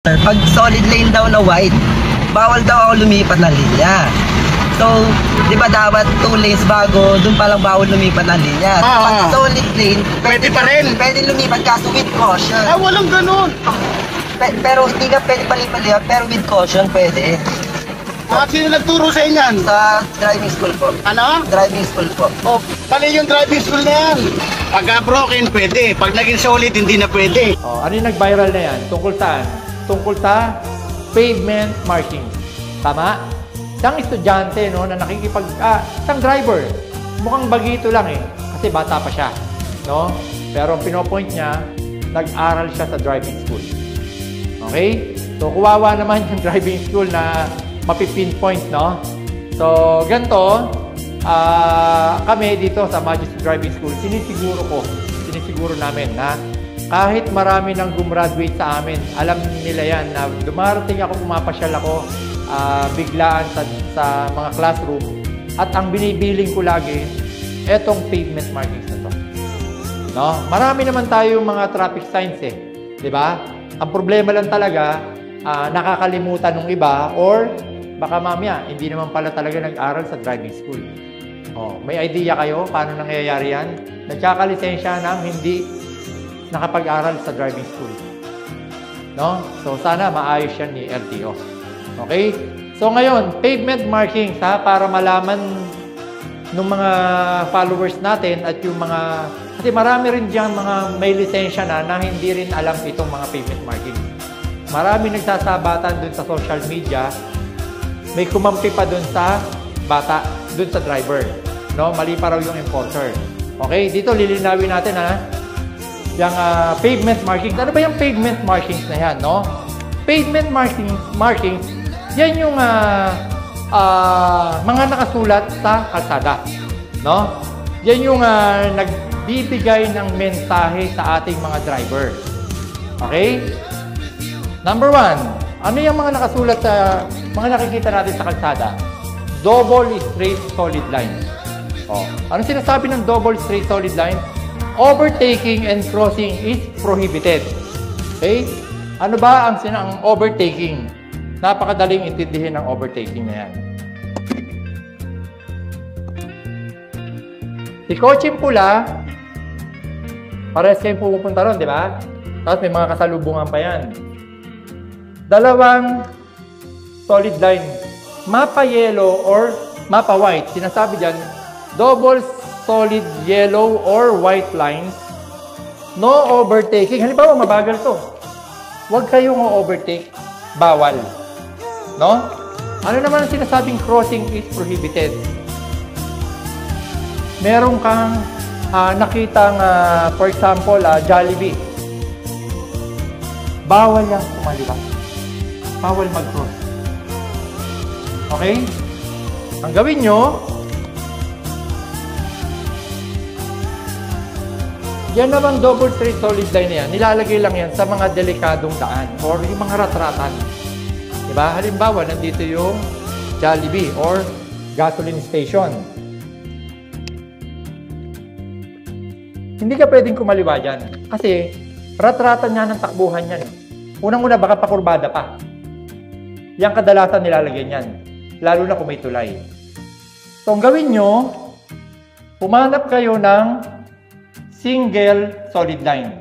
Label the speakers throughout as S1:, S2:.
S1: Pag solid lane daw na white, bawal daw ako lumipat ng linya. So, di ba dapat 2 lanes bago, dun palang bawal lumipat ng linya. Pag solid lane,
S2: Pwede pa rin.
S1: Pwede lumipat kaso with caution.
S2: Walang ganun.
S1: Pero hindi ka pwede palipat, pero with caution pwede.
S2: Sino nagturo sa inyan?
S1: Sa driving school po.
S2: Ano?
S1: Driving school po.
S2: Pali yung driving school na yan. Pagka broken, pwede. Pag naging solid, hindi na pwede.
S3: Ano yung nag-viral na yan? Tungkol saan? Tungkol sa pavement marking. Tama? Isang estudyante no, na isang driver. Mukhang bagito lang eh. Kasi bata pa siya. No? Pero ang pinopoint niya, nag-aral siya sa driving school. Okay? So, kuwawa naman yung driving school na mapipinpoint, no? So, ganito, kami dito sa Majesty Driving School, sinisiguro namin na kahit marami nang gumraduate sa amin, alam nila yan na dumarating ako, pumapasyal ako biglaan sa mga classroom at ang binibiling ko lagi, etong pavement markings na to. No? Marami naman tayo mga traffic signs eh. Diba? Ang problema lang talaga, nakakalimutan ng iba or baka mamaya, hindi naman pala talaga nag-aral sa driving school. May idea kayo paano nangyayari yan? Nagkakalisensya ng hindi nakapag-aral sa driving school. No? So, sana maayos yan ni LTO. Okay? So, ngayon, pavement markings para malaman ng mga followers natin at yung mga... Kasi marami rin dyan mga may lisensya na hindi rin alam itong mga pavement markings. Marami nagsasabatan dun sa social media. May kumampi pa dun sa bata, dun sa driver. No? Mali pa raw yung enforcer. Okay? Dito lilinawin natin yung pavement markings. Ano ba yung pavement markings na yan? No? Pavement markings, yan yung mga nakasulat sa kalsada. No? Yan yung nagbibigay ng mensahe sa ating mga driver. Okay? Number 1. Ano yung mga nakasulat sa mga nakikita natin sa kalsada? Double straight solid line. Ano sinasabi ng double straight solid line? Overtaking and crossing is prohibited. Okay? Ano ba ang overtaking? Napakadaling intindihin ng overtaking na yan. Si kotseng pula, parehas kayong pupunta ron, di ba? Tapos may mga kasalubungan pa yan. Dalawang solid line. Mapa yellow or mapa white. Sinasabi dyan, double solid yellow or white lines. No overtaking. Halimbawa, mabagal to. Huwag kayong overtake. Bawal. No? Ano naman ang sinasabing crossing is prohibited? Meron kang nakitang, for example, Jollibee. Bawal yan kumaliwa. Bawal mag-cross. Okay? Ang gawin nyo, yan naman double straight solid line na yan, nilalagay lang yan sa mga delikadong daan or yung mga ratratan. Diba? Halimbawa, nandito yung Jollibee or gasoline station. Hindi ka pwedeng kumaliwa dyan kasi ratratan niya ng takbuhan yan. Unang-una, baka pakurbada pa. Yang kadalasan nilalagyan yan. Lalo na kung may tulay. So, ang gawin nyo, humanap kayo ng single solid line.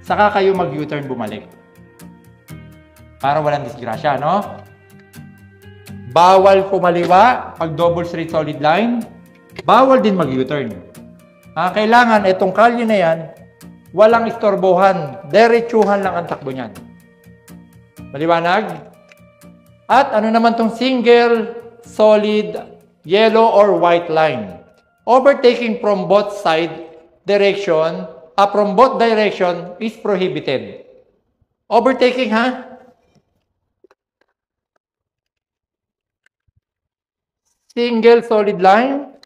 S3: Saka kayo mag-U-turn bumalik. Para walang disgrasya, no? Bawal kumaliwa pag double straight solid line. Bawal din mag-U-turn. Kailangan itong kalye na yan, walang istorbohan. Diretsuhan lang ang takbo niyan. Maliwanag? At ano naman tong single solid yellow or white line? Overtaking from both direction is prohibited. Overtaking, ha? Single solid line.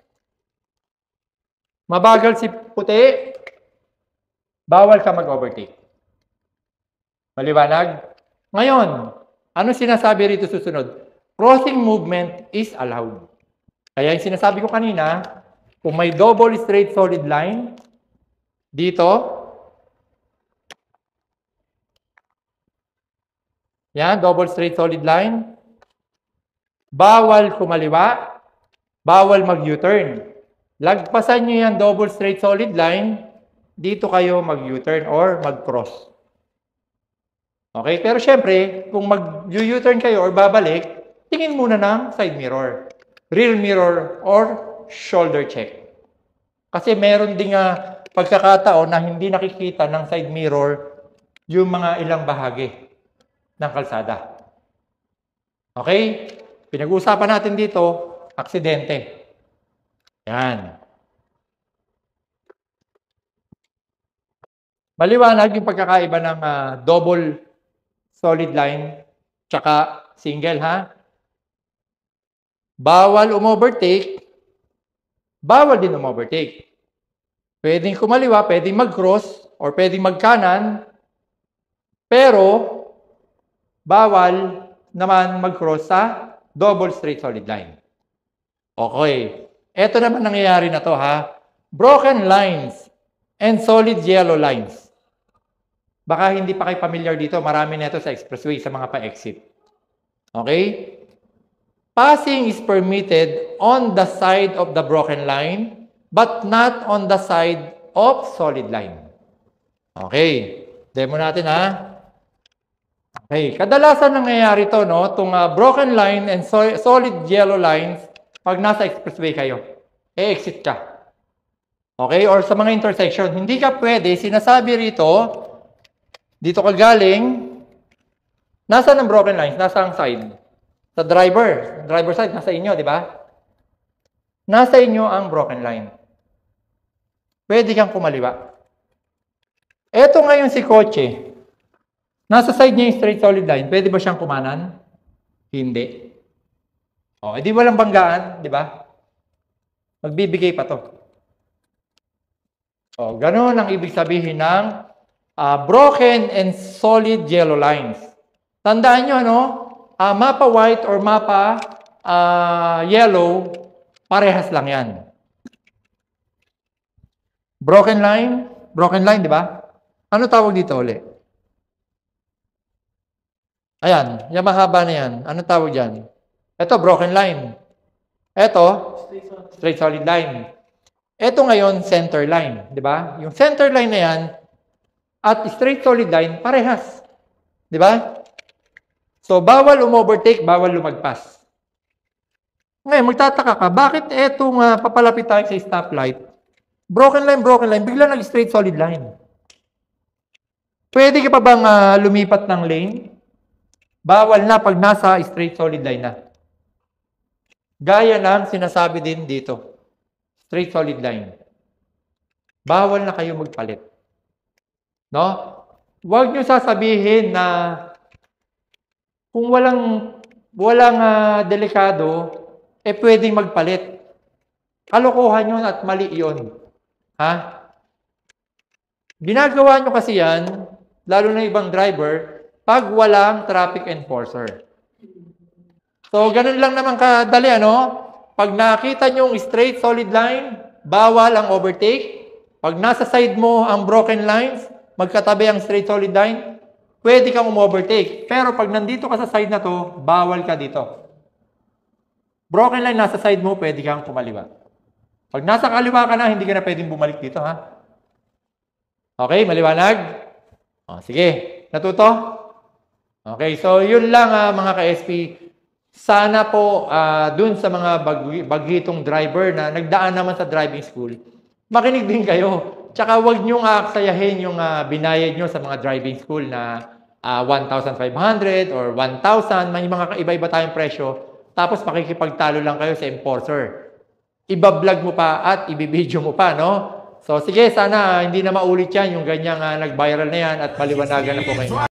S3: Mabagal si puti. Bawal ka mag-overtake. Maliwanag? Ngayon, ano sinasabi rito susunod? Crossing movement is allowed. Kaya yung sinasabi ko kanina, kung may double straight solid line, dito, Yan, double straight solid line. Bawal kumaliwa. Bawal mag-U-turn. Lagpasan nyo yan double straight solid line. Dito kayo mag-U-turn or mag-cross. Okay? Pero syempre, kung mag-U-turn kayo or babalik, tingin muna ng side mirror, rear mirror, or shoulder check. Kasi meron din pagkakataon na hindi nakikita ng side mirror yung mga ilang bahagi ng kalsada. Okay? Pinag-uusapan natin dito, aksidente. Yan. Maliwanag yung pagkakaiba ng double solid line tsaka single, ha? Bawal umovertake, bawal din umovertake. Pwedeng kumaliwa, pwedeng mag-cross, or pwedeng magkanan, pero bawal naman mag-cross sa double straight solid line. Okay. Ito naman nangyayari na to, ha? Broken lines and solid yellow lines. Baka hindi pa kayo familiar dito. Marami na ito sa expressway, sa mga pa-exit. Okay? Passing is permitted on the side of the broken line, but not on the side of solid line. Okay. Demo natin, ha? Okay. Kadalasan nangyayari to, no? Itong broken line and solid yellow lines, pag nasa expressway kayo, exit ka. Okay? Or sa mga intersection, hindi ka pwede, sinasabi rito, dito ka galing, nasa ng broken lines, nasa ang side. Sa driver side, nasa inyo, di ba? Nasa inyo ang broken line. Pwede kang kumaliwa. Eto ngayon si kotse, nasa side niya yung straight solid line, pwede ba siyang kumanan? Hindi. O, edi walang banggaan, di ba? Magbibigay pa to. O, ganun ang ibig sabihin ng broken and solid yellow lines. Tandaan nyo, no? Mapa white or mapa yellow, parehas lang yan. Broken line, di ba? Ano tawag dito ulit? Ayan, yung mahaba na yan. Ano tawag dyan? Ito, broken line. Ito, straight solid line. Ito ngayon, center line. Di ba? Yung center line na yan, at straight solid line, parehas. Di ba? So, bawal umovertake, bawal lumagpas. Ngayon, magtataka ka, bakit etong papalapit tayo sa stoplight, broken line, bigla nag-straight solid line. Pwede ka pa bang lumipat ng lane? Bawal na pag nasa straight solid line na. Gaya ng sinasabi din dito, straight solid line. Bawal na kayo magpalit. No? Huwag nyo sasabihin na kung walang delikado, pwedeng magpalit. Kalokohan yun at mali yun. Ha? Ginagawa nyo kasi yan, lalo na ibang driver, pag walang traffic enforcer. So, ganun lang naman kadali, ano? Pag nakita nyo yung straight solid line, bawal ang overtake. Pag nasa side mo ang broken lines, magkatabi ang straight solid line, pwede kang overtake. Pero pag nandito ka sa side na to, bawal ka dito. Broken line nasa side mo, pwede kang kumaliwa. Pag nasa kaliwa ka na, hindi ka na pwedeng bumalik dito, ha? Okay, maliwanag? O, sige, natuto? Okay, so yun lang mga ka-SP. Sana po dun sa mga bagitong driver na nagdaan naman sa driving school, makinig din kayo. Tsaka huwag nyo aksayahin yung binayad nyo sa mga driving school na 1,500 or 1,000. May mga iba-iba tayong presyo. Tapos makikipagtalo lang kayo sa enforcer. Iba-vlog mo pa at ibibideo mo pa, no? So sige, sana hindi na maulit yan yung ganyang nag-viral na yan at maliwanagan na po kayo.